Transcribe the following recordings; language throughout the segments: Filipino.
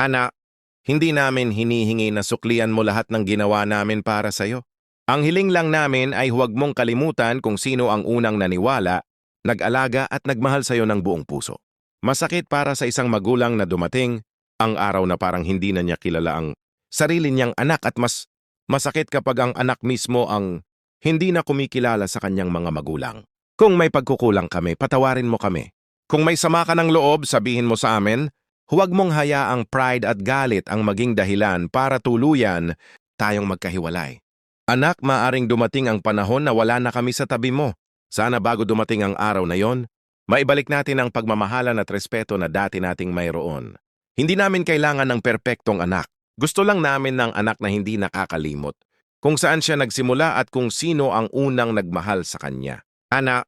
Anak, hindi namin hinihingi na suklian mo lahat ng ginawa namin para sa'yo. Ang hiling lang namin ay huwag mong kalimutan kung sino ang unang naniwala, nag-alaga at nagmahal sa'yo ng buong puso. Masakit para sa isang magulang na dumating ang araw na parang hindi na niya kilala ang sarili niyang anak at mas masakit kapag ang anak mismo ang hindi na kumikilala sa kanyang mga magulang. Kung may pagkukulang kami, patawarin mo kami. Kung may sama ka ng loob, sabihin mo sa amin, huwag mong hayaang pride at galit ang maging dahilan para tuluyan tayong magkahiwalay. Anak, maaring dumating ang panahon na wala na kami sa tabi mo. Sana bago dumating ang araw na yon, maibalik natin ang pagmamahalan at respeto na dati nating mayroon. Hindi namin kailangan ng perpektong anak. Gusto lang namin ng anak na hindi nakakalimot. Kung saan siya nagsimula at kung sino ang unang nagmahal sa kanya. Anak,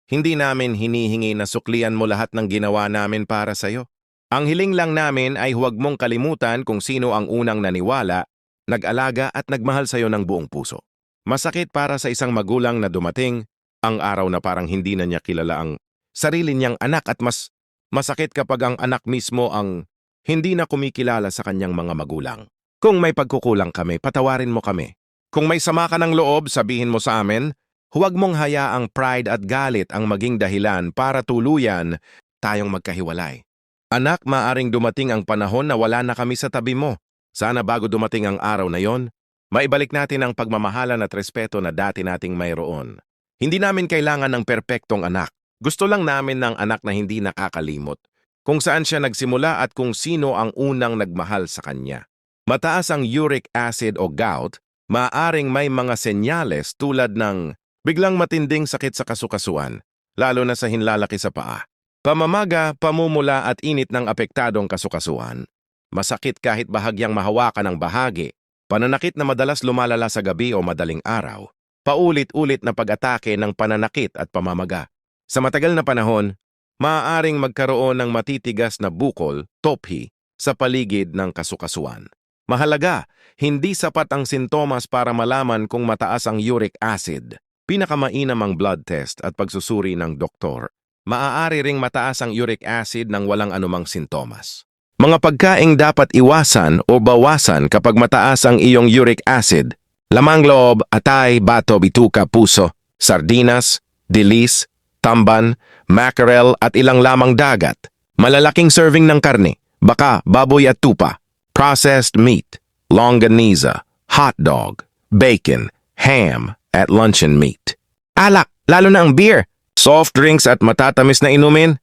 hindi namin hinihingi na suklian mo lahat ng ginawa namin para sa'yo. Ang hiling lang namin ay huwag mong kalimutan kung sino ang unang naniwala, nag-alaga at nagmahal sa'yo ng buong puso. Masakit para sa isang magulang na dumating ang araw na parang hindi na niya kilala ang sarili niyang anak at mas masakit kapag ang anak mismo ang hindi na kumikilala sa kanyang mga magulang. Kung may pagkukulang kami, patawarin mo kami. Kung may sama ka ng loob, sabihin mo sa amin, huwag mong hayaang pride at galit ang maging dahilan para tuluyan tayong magkahiwalay. Anak, maaring dumating ang panahon na wala na kami sa tabi mo. Sana bago dumating ang araw na yon, maibalik natin ang pagmamahalan at respeto na dati nating mayroon. Hindi namin kailangan ng perpektong anak. Gusto lang namin ng anak na hindi nakakalimot. Kung saan siya nagsimula at kung sino ang unang nagmahal sa kanya. Mataas ang uric acid o gout, maaring may mga senyales tulad ng biglang matinding sakit sa kasukasuan, lalo na sa hinlalaki sa paa. Pamamaga, pamumula at init ng apektadong kasukasuan. Masakit kahit bahagyang mahawakan ng bahagi, pananakit na madalas lumalala sa gabi o madaling araw, paulit-ulit na pag-atake ng pananakit at pamamaga. Sa matagal na panahon, maaaring magkaroon ng matitigas na bukol, tophi, sa paligid ng kasukasuan. Mahalaga, hindi sapat ang sintomas para malaman kung mataas ang uric acid. Pinakamainam ang blood test at pagsusuri ng doktor. Maaari ring mataas ang uric acid ng walang anumang sintomas. Mga pagkaing dapat iwasan o bawasan kapag mataas ang iyong uric acid. Lamang loob, atay, bato, bituka, puso, sardinas, dilis, tamban, mackerel at ilang lamang dagat. Malalaking serving ng karne, baka, baboy at tupa. Processed meat, longaniza, hot dog, bacon, ham at luncheon meat. Alak, lalo na ang beer, soft drinks at matatamis na inumin.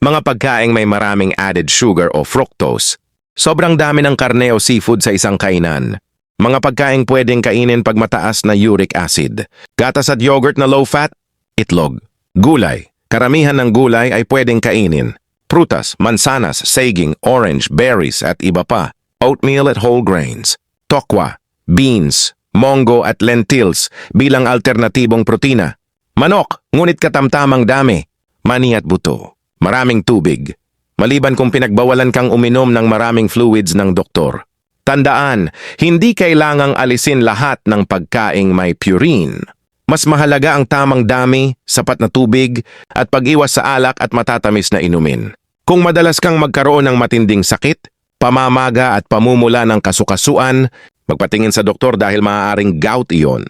Mga pagkaing may maraming added sugar o fructose. Sobrang dami ng karne o seafood sa isang kainan. Mga pagkaing pwedeng kainin pag mataas na uric acid. Gatas at yogurt na low-fat, itlog. Gulay. Karamihan ng gulay ay pwedeng kainin. Prutas, mansanas, saging, orange, berries at iba pa. Oatmeal at whole grains. Tokwa, beans, mongo at lentils bilang alternatibong protina. Manok, ngunit katamtamang dami. Mani at buto. Maraming tubig, maliban kung pinagbawalan kang uminom ng maraming fluids ng doktor. Tandaan, hindi kailangang alisin lahat ng pagkaing may purine. Mas mahalaga ang tamang dami, sapat na tubig, at pag-iwas sa alak at matatamis na inumin. Kung madalas kang magkaroon ng matinding sakit, pamamaga at pamumula ng kasukasuan, magpatingin sa doktor dahil maaaring gout iyon.